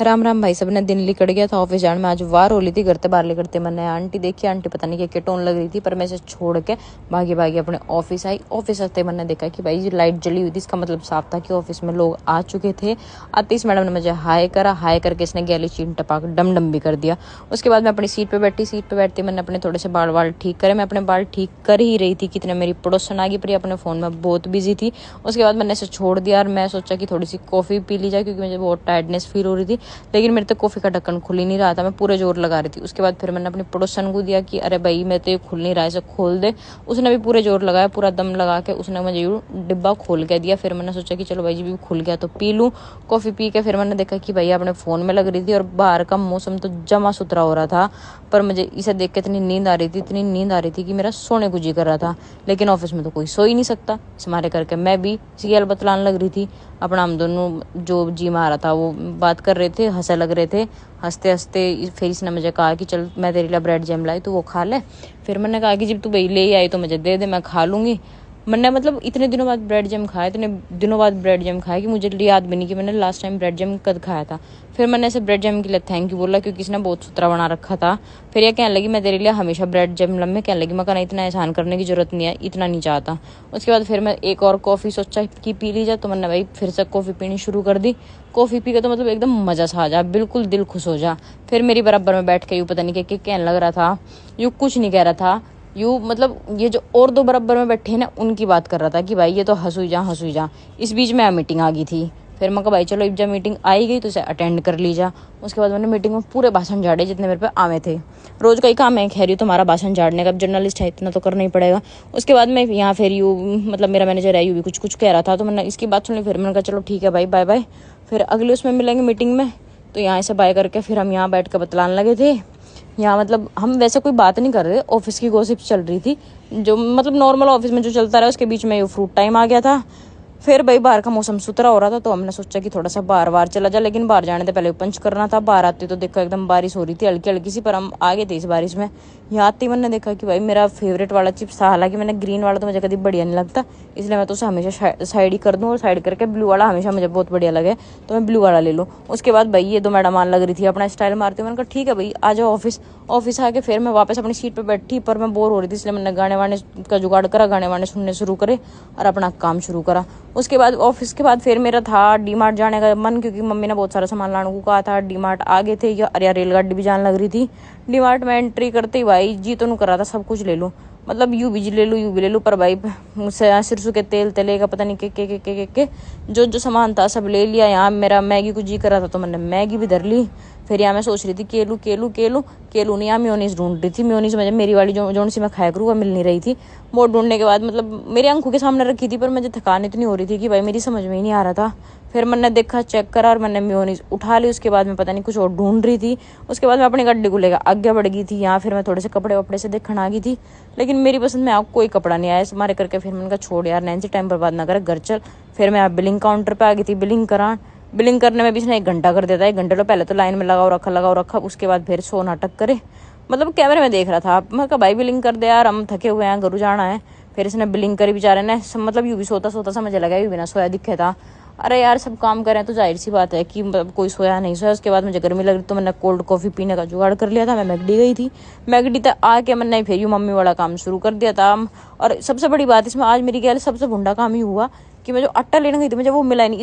राम राम भाई, सबने दिन लिकड़ गया था ऑफिस जाने में। आज वार हो रही थी, घर से बाहर निकलते मैंने आंटी देखी। आंटी पता नहीं क्या टोन लग रही थी, पर मैं इसे छोड़ के भागी भागी अपने ऑफिस आई। ऑफिस आते मैंने देखा कि भाई लाइट जली हुई थी। इसका मतलब साफ था कि ऑफिस में लोग आ चुके थे। आते इस मैडम ने मुझे हाय करा। हाय करके इसने गैली चीन टपाक डम डम भी कर दिया। उसके बाद मैं अपनी सीट पे बैठी। सीट पे बैठती मैंने अपने थोड़े से बाल ठीक करे। मैं अपने बाल ठीक कर ही रही थी कि इतने मेरी पड़ोसन आ गई, पर अपने फ़ोन में बहुत बिजी थी। उसके बाद मैंने इसे छोड़ दिया और मैं सोचा कि थोड़ी सी कॉफ़ी पी ली जाए, क्योंकि मुझे बहुत टायर्डनेस फील हो रही थी। लेकिन मेरे तो कॉफ़ी का ढक्कन खुल ही नहीं रहा था। मैं पूरे जोर लगा रही थी। उसके बाद फिर मैंने अपनी पड़ोसन को दिया कि अरे भाई मैं तो ये खुल नहीं रहा है, इसे खोल दे। उसने भी पूरे जोर लगाया, पूरा दम लगा के उसने मुझे डिब्बा खोल के दिया। फिर मैंने सोचा कि चलो भाई जी भी खुल गया तो पी लूँ। कॉफ़ी पी के फिर मैंने देखा कि भैया अपने फ़ोन में लग रही थी और बाहर का मौसम तो जमा सुथरा हो रहा था। पर मुझे इसे देख के इतनी नींद आ रही थी कि मेरा सोने को जी कर रहा था। लेकिन ऑफिस में तो कोई सो ही नहीं सकता। इसमारे करके मैं भी सीरियल बतलाने लग रही थी अपना। हम दोनों जो जी मारा था वो बात कर रहे थे, हंसे लग रहे थे। हंसते हंसते फिर इसने मुझे कहा कि चल मैं तेरे लिए ब्रेड जैम लाई, तो वो खा ले। फिर मैंने कहा कि जब तू भाई ले आई तो मुझे दे दे, मैं खा लूँगी। मैंने मतलब इतने दिनों बाद ब्रेड जैम खाया, इतने दिनों बाद ब्रेड जैम खाया कि मुझे याद भी नहीं कि मैंने लास्ट टाइम ब्रेड जैम कब खाया था। फिर मैंने ऐसे ब्रेड जैम के लिए थैंक यू बोला, क्योंकि इसने बहुत सुथरा बना रखा था। फिर ये कहने लगी मैं तेरे लिए हमेशा ब्रेड जैम लम्बे, कहने लगी मैं कहना इतना एहसान करने की जरूरत नहीं है, इतना नहीं चाहता। उसके बाद फिर मैं एक और कॉफ़ी सोचा कि पी ली जाए, तो मैंने भाई फिर से कॉफ़ी पीनी शुरू कर दी। कॉफ़ी पी के तो मतलब एकदम मज़ा सा आ जा, बिल्कुल दिल खुश हो जा। फिर मेरी बराबर में बैठ के यूँ पता नहीं क्या कहने लग रहा था, यूँ कुछ नहीं कह रहा था, यू मतलब ये जो और दो बराबर में बैठे हैं ना उनकी बात कर रहा था कि भाई ये तो हंसुई जा। इस बीच में मीटिंग आ गई थी। फिर मैं कहा भाई चलो जब मीटिंग आई गई तो इसे अटेंड कर लीजा। उसके बाद मैंने मीटिंग में पूरे भाषण झाड़े जितने मेरे पे आवे थे। रोज का ही काम है, खैर तुम्हारा भाषण झाड़ने का, अब जर्नलिस्ट है इतना तो करना ही पड़ेगा। उसके बाद मैं यहाँ फिर यू मतलब मेरा मैनेजर है, यू भी कुछ कह रहा था, तो मैंने इसकी बात सुनी। फिर मैंने कहा चलो ठीक है भाई, बाय बाय। फिर अगले उसमें मिलेंगे मीटिंग में। तो यहाँ से बाय करके फिर हम यहाँ बैठ कर बतलाने लगे थे। यहाँ मतलब हम वैसे कोई बात नहीं कर रहे, ऑफिस की गॉसिप चल रही थी, जो मतलब नॉर्मल ऑफिस में जो चलता रहा। उसके बीच में ये फ्रूट टाइम आ गया था। फिर भाई बाहर का मौसम सुथरा हो रहा था, तो हमने सोचा कि थोड़ा सा बाहर चला जाए। लेकिन बाहर जाने से पहले पंच करना था। बाहर आती तो देखो एकदम बारिश हो रही थी, हल्की हल्की सी, पर हम आगे थे इस बारिश में। यहाँ आती मैंने देखा कि भाई मेरा फेवरेट वाला चिप्स था। हालांकि मैंने ग्रीन वाला तो मुझे कभी बढ़िया नहीं लगता, इसलिए मैं तो उसे हमेशा साइड ही कर दूँ, और साइड करके ब्लू वाला हमेशा मुझे बहुत बढ़िया लगे, तो मैं ब्लू वाला ले लूँ। उसके बाद भाई ये दो मैडम आने लग रही थी अपना स्टाइल मारती। मैंने कहा ठीक है भाई आ जाओ ऑफिस आके फिर मैं वापस अपनी सीट पर बैठी। पर मैं बोर हो रही थी, इसलिए मैंने गाने वाने का जुगाड़ करा, गाने वाने सुनने शुरू करे और अपना काम शुरू करा। उसके बाद ऑफिस के बाद फिर मेरा था डीमार्ट जाने का मन, क्योंकि मम्मी ने बहुत सारा सामान लाने को कहा था। डीमार्ट आगे थे या अरे रेलगाड़ी भी जाने लग रही थी। डीमार्ट में एंट्री करते ही भाई जी तो नहीं कर रहा था सब कुछ ले लूँ, मतलब यू भी ले लूँ। पर भाई मुझसे सिरसों के तेल तलेगा पता नहीं के जो सामान था सब ले लिया। यहाँ मेरा मैगी को जी कर रहा था तो मैंने मैगी भी धर ली। फिर यहाँ मैं सोच रही थी केलू नहीं, यहाँ मेयोनीज ढूंढ रही थी। मेयोनीज मुझे मेरी वाली जो सी मैं खाया करूँ वो मिल नहीं रही थी। वो ढूंढने के बाद मतलब मेरी आंखों के सामने रखी थी, पर मुझे थकान इतनी हो रही थी कि भाई मेरी समझ में ही नहीं आ रहा था। फिर मैंने देखा, चेक करा और मैंने मेयोनीज उठा ली। उसके बाद मैं पता नहीं कुछ और ढूंढ रही थी। उसके बाद मैं अपनी गड्डी को लेकर आगे बढ़ गई थी। यहाँ फिर मैं थोड़े से कपड़े वपड़े से देखने आ गई थी, लेकिन मेरी पसंद में कोई कपड़ा नहीं आया हमारे करके। फिर मैंने कहा छोड़ यार नैन्सी, टाइम बर्बाद ना करे, घर चल। फिर मैं बिलिंग काउंटर पे आ गई थी बिलिंग करने में भी इसने 1 घंटा कर देता है। 1 घंटे तो पहले तो लाइन में लगाओ रखा। उसके बाद फिर सो नाटक करे, मतलब कैमरे में देख रहा था। मैं कहा भाई बिलिंग कर दे यार, हम थके हुए हैं, घर जाना है। फिर इसने बिलिंग करी बेचारे ने, मतलब यू भी सोता सा मुझे लगा, यू भी ना सोया दिखे था। अरे यार सब काम करें तो जाहिर सी बात है कि मतलब कोई सोया नहीं सोया। उसके बाद मुझे गर्मी लग रही तो मैंने कोल्ड कॉफ़ी पीने का जुगाड़ कर लिया था। मैं मैगडी गई थी, मैगडी तक आके मैंने फिर मम्मी वाला काम शुरू कर दिया था। और सबसे बड़ी बात इसमें आज मेरी ख्याल सबसे भुंडा काम ही हुआ कि मैं जो आटा लेने गई थी मुझे वो मिला नहीं।